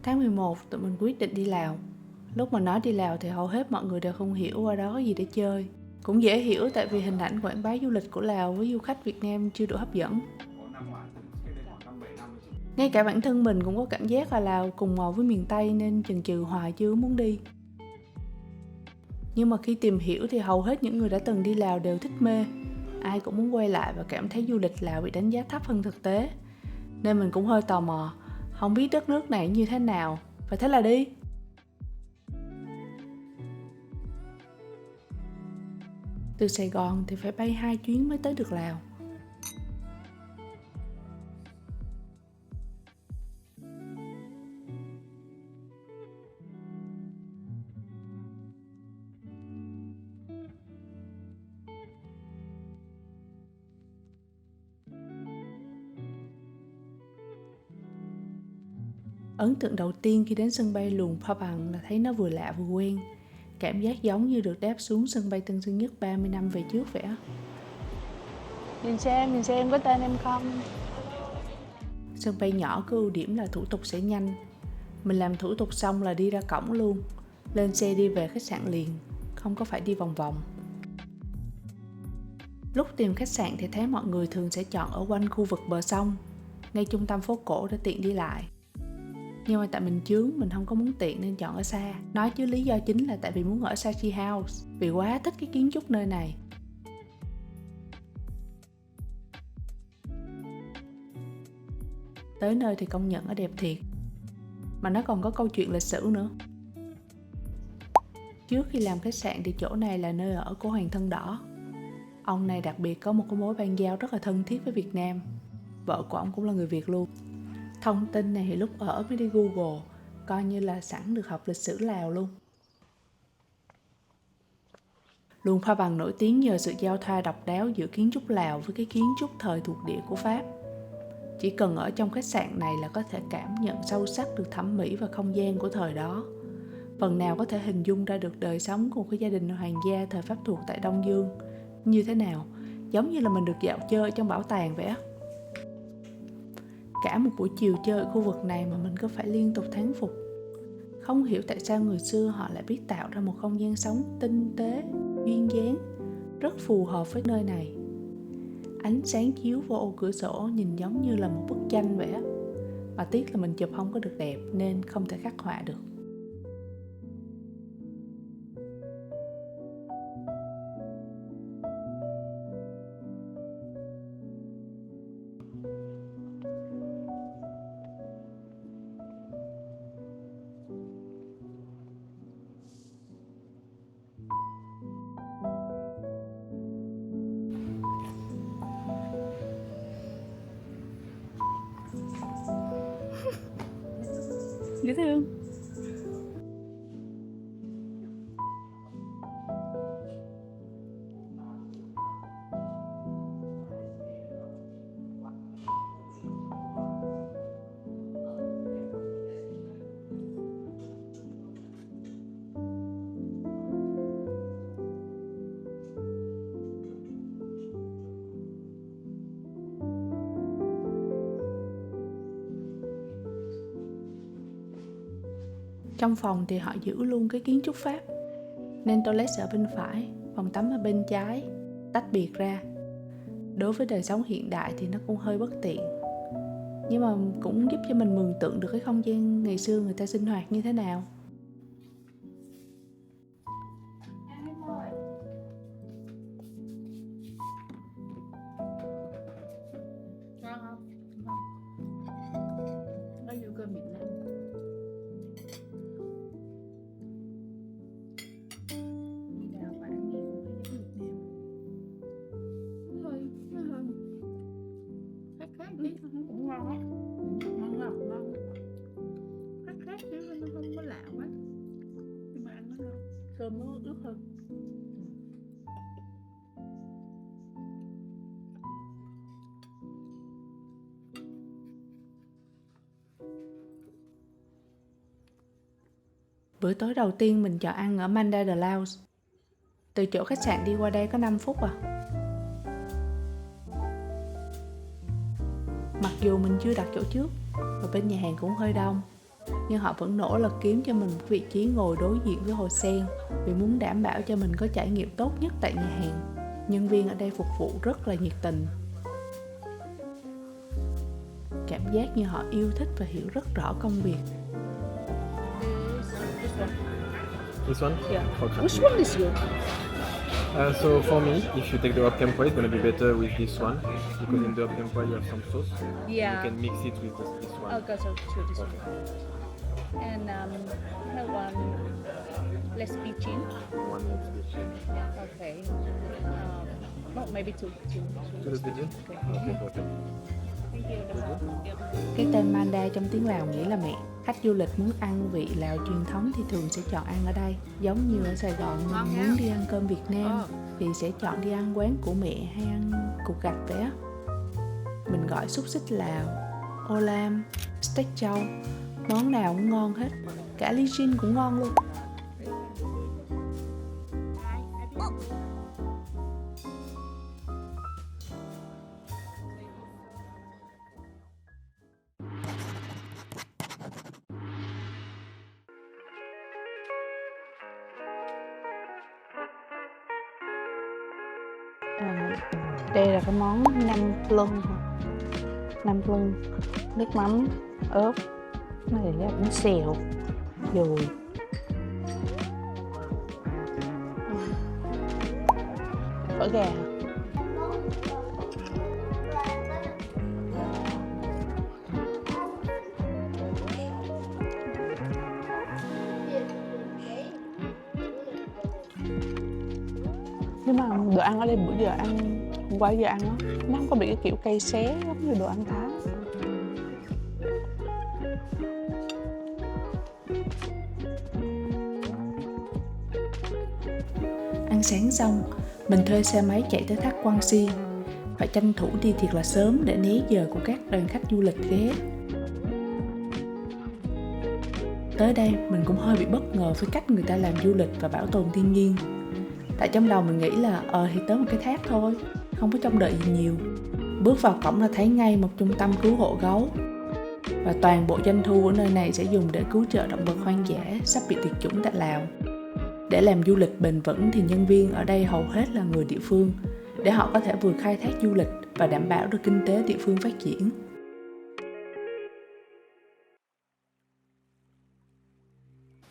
Tháng 11 tụi mình quyết định đi Lào. Lúc mà nói đi Lào thì hầu hết mọi người đều không hiểu qua đó có gì để chơi. Cũng dễ hiểu tại vì hình ảnh quảng bá du lịch của Lào với du khách Việt Nam chưa đủ hấp dẫn. Ngay cả bản thân mình cũng có cảm giác là Lào cùng màu với miền Tây nên chần chừ hoài chưa muốn đi. Nhưng mà khi tìm hiểu thì hầu hết những người đã từng đi Lào đều thích mê. Ai cũng muốn quay lại và cảm thấy du lịch Lào bị đánh giá thấp hơn thực tế. Nên mình cũng hơi tò mò, không biết đất nước này như thế nào, và thế là đi. Từ Sài Gòn thì phải bay 2 chuyến mới tới được Lào. Ấn tượng đầu tiên khi đến sân bay Luang Prabang là thấy nó vừa lạ vừa quen. Cảm giác giống như được đáp xuống sân bay Tân Sơn Nhất 30 năm về trước vậy á. Nhìn xem có tên em không? Sân bay nhỏ có ưu điểm là thủ tục sẽ nhanh. Mình làm thủ tục xong là đi ra cổng luôn. Lên xe đi về khách sạn liền, không có phải đi vòng vòng. Lúc tìm khách sạn thì thấy mọi người thường sẽ chọn ở quanh khu vực bờ sông, ngay trung tâm phố cổ để tiện đi lại. Nhưng mà tại mình chướng, mình không có muốn tiện nên chọn ở xa. Nói chứ lý do chính là tại vì muốn ở Sachi House, vì quá thích cái kiến trúc nơi này. Tới nơi thì công nhận nó đẹp thiệt, mà nó còn có câu chuyện lịch sử nữa. Trước khi làm khách sạn thì chỗ này là nơi ở của Hoàng thân Đỏ. Ông này đặc biệt có một cái mối ban giao rất là thân thiết với Việt Nam. Vợ của ông cũng là người Việt luôn. Thông tin này thì lúc ở mới đi Google, coi như là sẵn được học lịch sử Lào luôn. Luang Prabang nổi tiếng nhờ sự giao thoa độc đáo giữa kiến trúc Lào với cái kiến trúc thời thuộc địa của Pháp. Chỉ cần ở trong khách sạn này là có thể cảm nhận sâu sắc được thẩm mỹ và không gian của thời đó. Phần nào có thể hình dung ra được đời sống của một cái gia đình hoàng gia thời Pháp thuộc tại Đông Dương như thế nào, giống như là mình được dạo chơi trong bảo tàng vậy á. Cả một buổi chiều chơi ở khu vực này mà mình cứ phải liên tục thán phục. Không hiểu tại sao người xưa họ lại biết tạo ra một không gian sống tinh tế, duyên dáng, rất phù hợp với nơi này. Ánh sáng chiếu vô ô cửa sổ nhìn giống như là một bức tranh vậy á. Mà tiếc là mình chụp không có được đẹp nên không thể khắc họa được. Dễ thương. Trong phòng thì họ giữ luôn cái kiến trúc Pháp, nên toilet ở bên phải, phòng tắm ở bên trái, tách biệt ra. Đối với đời sống hiện đại thì nó cũng hơi bất tiện, nhưng mà cũng giúp cho mình mường tượng được cái không gian ngày xưa người ta sinh hoạt như thế nào. Ngon không? Nó vô cơm Việt Nam. Tí cũng ngon á, ngon khác chứ nó không có lạ quá, nhưng mà ăn nó ngon, cơm nó ướt hơn. Bữa tối đầu tiên mình chọn ăn ở Manda The Lounge. Từ chỗ khách sạn đi qua đây có 5 phút à. Mặc dù mình chưa đặt chỗ trước và bên nhà hàng cũng hơi đông, nhưng họ vẫn nỗ lực kiếm cho mình một vị trí ngồi đối diện với hồ sen vì muốn đảm bảo cho mình có trải nghiệm tốt nhất tại nhà hàng. Nhân viên ở đây phục vụ rất là nhiệt tình. Cảm giác như họ yêu thích và hiểu rất rõ công việc. This one? Yeah. Okay. Which one is good? So for me, if you take the Optium Pie, it's going to be better with this one because in the Optium Pie you have some sauce. Yeah. You can mix it with this one. I'll go to this one. And have one less peachin. One pigeon. Okay. No, maybe two. To the pigeon? Okay, perfect. Thank you. Cái tên Manda trong tiếng Lào nghĩa là mẹ. Khách du lịch muốn ăn vị Lào truyền thống thì thường sẽ chọn ăn ở đây. Giống như ở Sài Gòn mình muốn đi ăn cơm Việt Nam thì sẽ chọn đi ăn quán của mẹ hay ăn cục gạch vậy á. Mình gọi xúc xích Lào, ô lam, steak trâu, món nào cũng ngon hết. Cả ly gin cũng ngon luôn. Đây là cái món nem plung. Nem plung, nước mắm, ớt, này là bánh xèo, dồi. Phở gà. Nhưng mà đồ ăn ở đây bữa giờ ăn, hôm qua giờ ăn á, nó không có bị cái kiểu cay xé giống như đồ ăn Thái. Ăn sáng xong, mình thuê xe máy chạy tới thác Quan Si. Phải tranh thủ đi thiệt là sớm để né giờ của các đoàn khách du lịch ghé. Tới đây mình cũng hơi bị bất ngờ với cách người ta làm du lịch và bảo tồn thiên nhiên. Tại trong đầu mình nghĩ là thì tới một cái thác thôi, không có trông đợi gì nhiều. Bước vào cổng là thấy ngay một trung tâm cứu hộ gấu. Và toàn bộ doanh thu ở nơi này sẽ dùng để cứu trợ động vật hoang dã sắp bị tuyệt chủng tại Lào. Để làm du lịch bền vững thì nhân viên ở đây hầu hết là người địa phương, để họ có thể vừa khai thác du lịch và đảm bảo được kinh tế địa phương phát triển.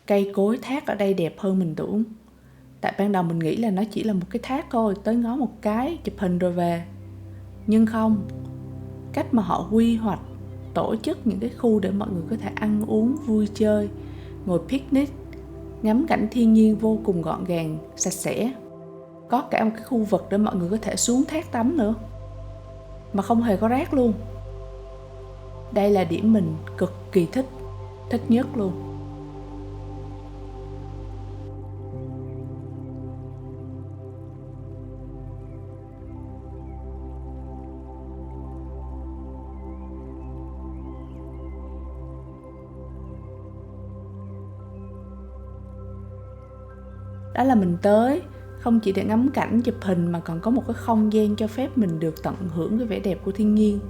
Cây cối thác ở đây đẹp hơn mình tưởng. Tại ban đầu mình nghĩ là nó chỉ là một cái thác thôi, tới ngó một cái, chụp hình rồi về. Nhưng không, cách mà họ quy hoạch, tổ chức những cái khu để mọi người có thể ăn uống, vui chơi, ngồi picnic, ngắm cảnh thiên nhiên vô cùng gọn gàng, sạch sẽ. Có cả một cái khu vực để mọi người có thể xuống thác tắm nữa, mà không hề có rác luôn. Đây là điểm mình cực kỳ thích nhất luôn. Đó là mình tới, không chỉ để ngắm cảnh chụp hình mà còn có một cái không gian cho phép mình được tận hưởng cái vẻ đẹp của thiên nhiên.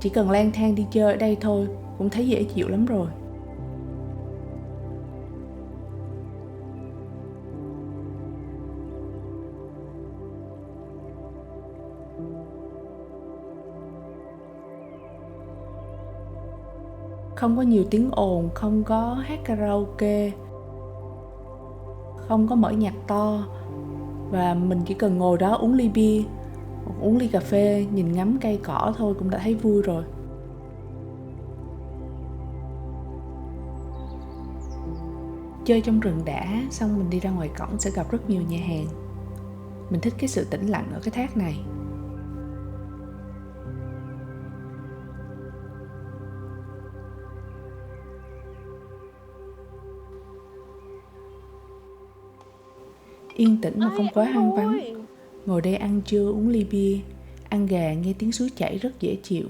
Chỉ cần lang thang đi chơi ở đây thôi cũng thấy dễ chịu lắm rồi. Không có nhiều tiếng ồn, không có hát karaoke, không có mở nhạc to. Và mình chỉ cần ngồi đó uống ly bia, uống ly cà phê, nhìn ngắm cây cỏ thôi cũng đã thấy vui rồi. Chơi trong rừng đã, xong mình đi ra ngoài cổng sẽ gặp rất nhiều nhà hàng. Mình thích cái sự tĩnh lặng ở cái thác này. Yên tĩnh mà không quá hoang vắng. Ngồi đây ăn trưa uống ly bia, ăn gà nghe tiếng suối chảy rất dễ chịu.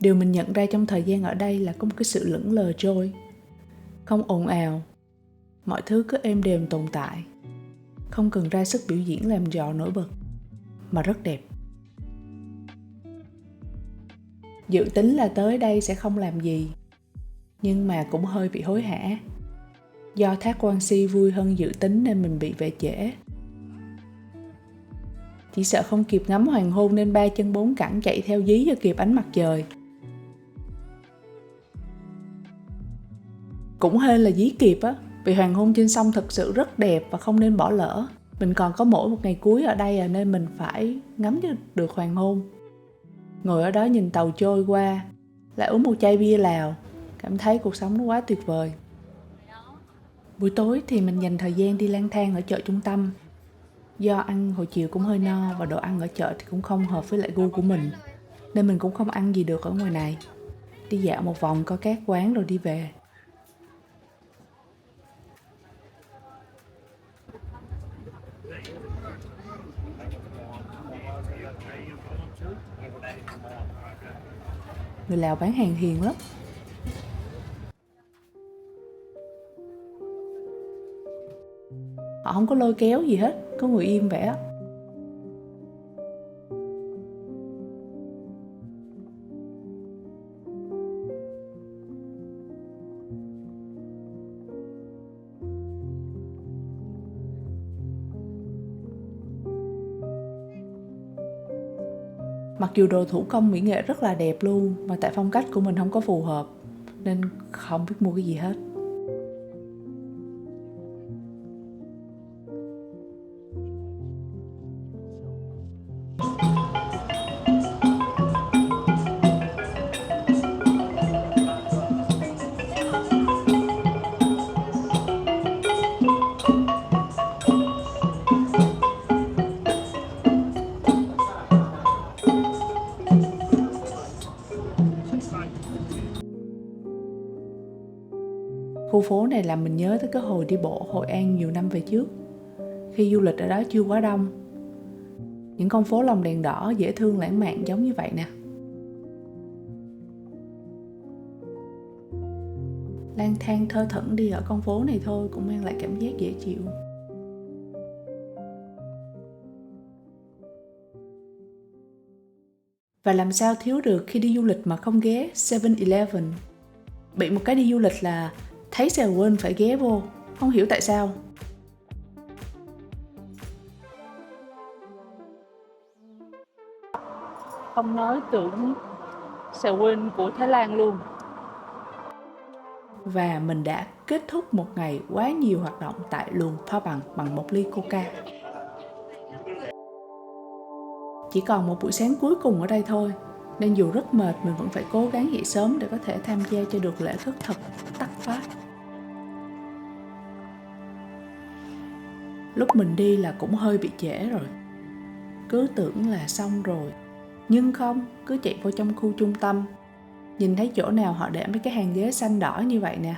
Điều mình nhận ra trong thời gian ở đây là có một cái sự lững lờ trôi. Không ồn ào, mọi thứ cứ êm đềm tồn tại. Không cần ra sức biểu diễn làm trò nổi bật, mà rất đẹp. Dự tính là tới đây sẽ không làm gì, nhưng mà cũng hơi bị hối hả. Do thác Quan Si vui hơn dự tính nên mình bị về trễ. Chỉ sợ không kịp ngắm hoàng hôn nên 3 chân 4 cẳng chạy theo dí cho kịp ánh mặt trời. Cũng hên là dí kịp á, vì hoàng hôn trên sông thật sự rất đẹp và không nên bỏ lỡ. Mình còn có mỗi một ngày cuối ở đây nên mình phải ngắm cho được hoàng hôn. Ngồi ở đó nhìn tàu trôi qua, lại uống một chai bia Lào, cảm thấy cuộc sống nó quá tuyệt vời. Buổi tối thì mình dành thời gian đi lang thang ở chợ trung tâm. Do ăn hồi chiều cũng hơi no và đồ ăn ở chợ thì cũng không hợp với lại gu của mình, nên mình cũng không ăn gì được ở ngoài này. Đi dạo một vòng coi các quán rồi đi về. Người Lào bán hàng hiền lắm. Họ không có lôi kéo gì hết, có ngồi im vậy á. Mặc dù đồ thủ công mỹ nghệ rất là đẹp luôn, mà tại phong cách của mình không có phù hợp, nên không biết mua cái gì hết. Khu phố này làm mình nhớ tới cái hồi đi bộ Hội An nhiều năm về trước, khi du lịch ở đó chưa quá đông. Những con phố lồng đèn đỏ dễ thương lãng mạn giống như vậy nè. Lang thang thơ thẩn đi ở con phố này thôi cũng mang lại cảm giác dễ chịu. Và làm sao thiếu được khi đi du lịch mà không ghé 7-Eleven. Bị một cái đi du lịch là thấy Sài quên phải ghé vô, không hiểu tại sao. Không nói tưởng Sài quên của Thái Lan luôn. Và mình đã kết thúc một ngày quá nhiều hoạt động tại Luang Prabang bằng một ly Coca. Chỉ còn một buổi sáng cuối cùng ở đây thôi, nên dù rất mệt mình vẫn phải cố gắng dậy sớm để có thể tham gia cho được lễ khất thực Tắc Phát. Lúc mình đi là cũng hơi bị trễ rồi. Cứ tưởng là xong rồi, nhưng không, cứ chạy vô trong khu trung tâm. Nhìn thấy chỗ nào họ để mấy cái hàng ghế xanh đỏ như vậy nè.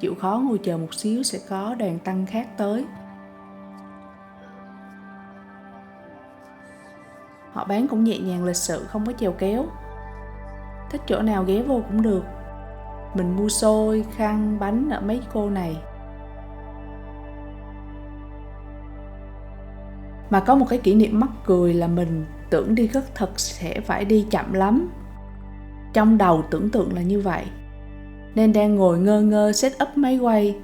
Chịu khó ngồi chờ một xíu sẽ có đoàn tăng khác tới. Họ bán cũng nhẹ nhàng lịch sự, không có chèo kéo. Thích chỗ nào ghé vô cũng được. Mình mua xôi, khăn, bánh ở mấy cô này. Mà có một cái kỷ niệm mắc cười là mình tưởng đi khất thực sẽ phải đi chậm lắm. Trong đầu tưởng tượng là như vậy, nên đang ngồi ngơ ngơ set up máy quay.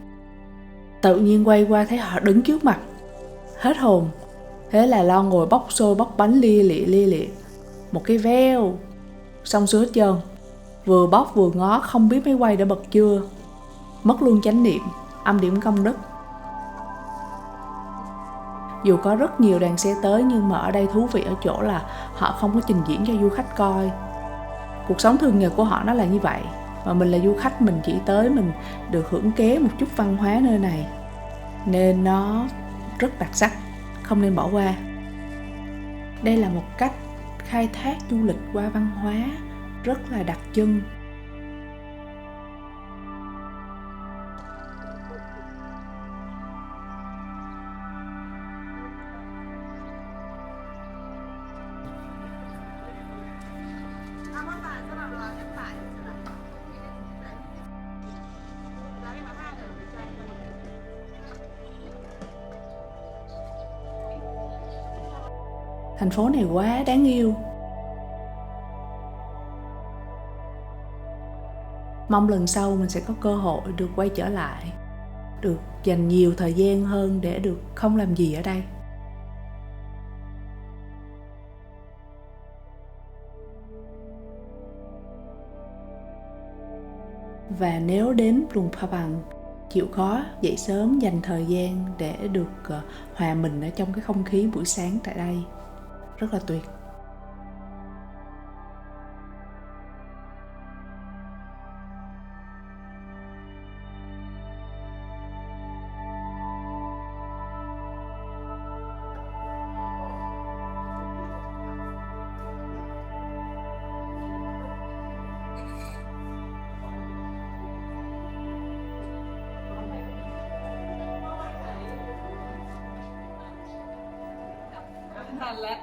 Tự nhiên quay qua thấy họ đứng trước mặt. Hết hồn. Thế là lo ngồi bóc xôi bóc bánh lia lịa. Một cái veo. Xong xuôi hết trơn. Vừa bóc vừa ngó không biết máy quay đã bật chưa. Mất luôn chánh niệm, âm điểm công đức. Dù có rất nhiều đoàn xe tới nhưng mà ở đây thú vị ở chỗ là họ không có trình diễn cho du khách coi. Cuộc sống thường nhật của họ nó là như vậy. Mà mình là du khách, mình chỉ tới mình được hưởng ké một chút văn hóa nơi này. Nên nó rất đặc sắc, không nên bỏ qua. Đây là một cách khai thác du lịch qua văn hóa rất là đặc trưng. Thành phố này quá đáng yêu. Mong lần sau mình sẽ có cơ hội được quay trở lại, được dành nhiều thời gian hơn để được không làm gì ở đây. Và nếu đến Luang Prabang, chịu khó dậy sớm, dành thời gian để được hòa mình ở trong cái không khí buổi sáng tại đây, rất là tuyệt. Thànhแล้ว